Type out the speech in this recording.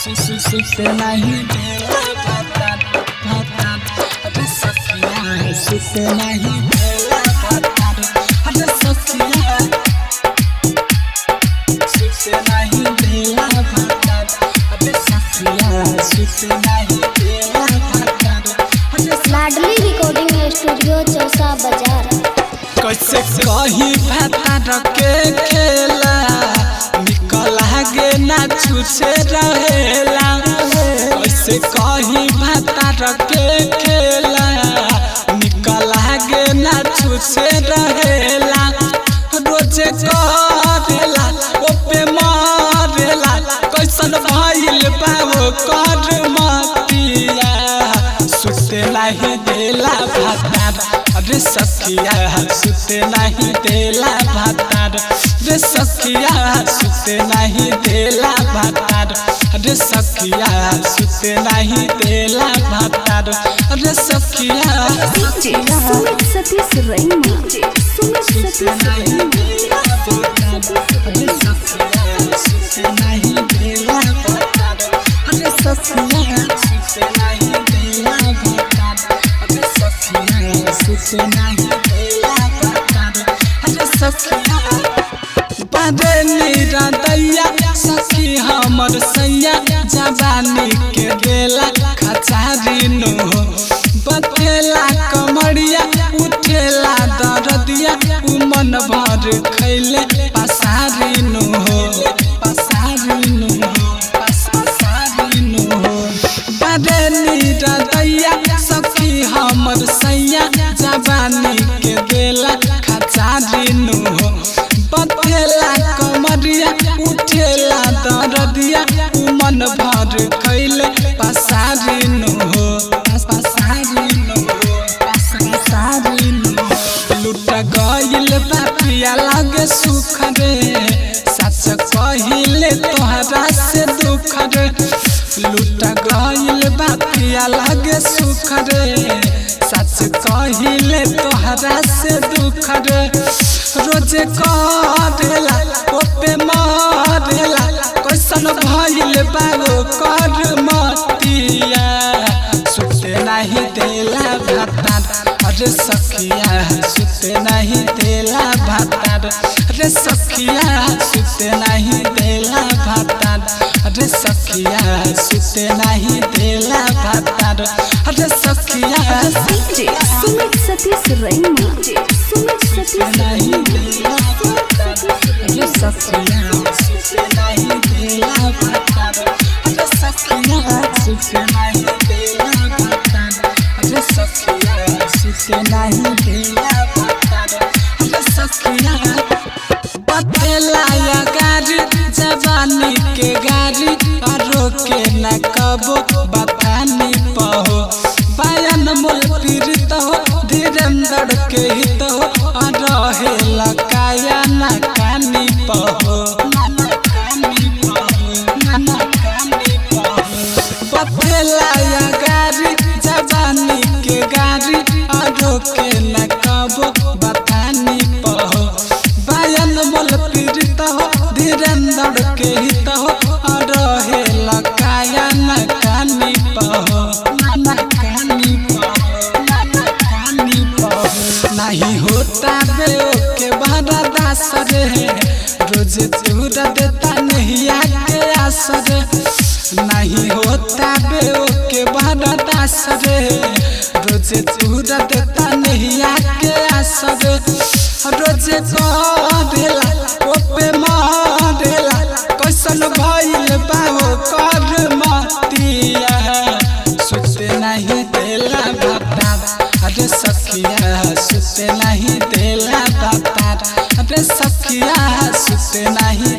सुते नहीं देला भातार अरे सखिया सुते नहीं देला भातार अरे सखिया सुते नहीं देला भातार अरे सखिया सुते नहीं देला भातार लाडली रिकॉर्डिंग स्टूडियो चौसा बाजार। कैसे कही भातार के खेला निकल आगे ना छूछे रहेला कैसे कही भातार के खेला निकल आगे ना छूछे रहेला रोजे करेला ओपे मारेला कैसन भइल बाबू कर मतिया सुते नहीं देला भातार अरे सखिया सुते नहीं देला भातार रे सखिया सुते नहीं देला भातार अरे सखिया सुते नहीं देला भातार अरे सखिया सुमित सतीश रैना सुते नहीं देला भातार अरे सखिया सुते नहीं देला भातार अरे सखिया सुते नहीं देला भातार अरे सखिया सुते नहीं देला भातार अरे सखिया बादे नीरा दैया सखी हमर सैया जवानी के बेला खचारी नो बतेला कमरिया उठेला दरदिया उ मन भर खैले पसारी नो पसारी नो बादे नीरा दैया सखी हमर सैया जवानी के बेला खचारी नो बतेला कमरिया उठेला दरदिया उ मन भर खैले पसारी नो लुट गइल बापिया लागे सुख रे सच कहिले तोहरा से दुख रे लुट गइल बापिया लागे सुख रे सच कहिले तोहरा से दुख रे रोजे करेला ओपे मारेला कैसन भइल बाबू कर मतिया सुते नहीं देला भातार अरे सखिया सुते नहीं देला भातार अरे सखिया सुते नहीं देला भातार अरे सखिया सुते नहीं देला भातार अरे सखिया सुमित सतीश रैना सुमित सतीश नहीं देला भातार अरे सखिया सुते नहीं देला भातार अरे सखिया सुते नहीं देला भातार अरे सखिया सुते नहीं देला भातार अरे सखिया बतेला या गाड़ी जवानी के गाड़ी रोके न कबो बतानी पहो बयान मोल पीड़ित हो धीरेन्द्र के हित हो रहेला काया न कानी पहो बतेला या गाड़ी जवानी के गाड़ी रोके न कबो बतानी पहो बयान मोल पीड़ित हो धीरेन्द्र के हित हो रहेला काया न कानी पहो नहीं होता बे के बड़ा दास रे रोज चूरा देता नहीं आके आस रे नहीं होता बे के बड़ा दास रे रोज चूरा देता नहीं आके आस रे रोज करेला ओपे मारेला कैसन भइल बाबू कर मतिया सुते नहीं देला भातार अरे सखिया सुते नहीं देला भातार अरे सखिया सुते नहीं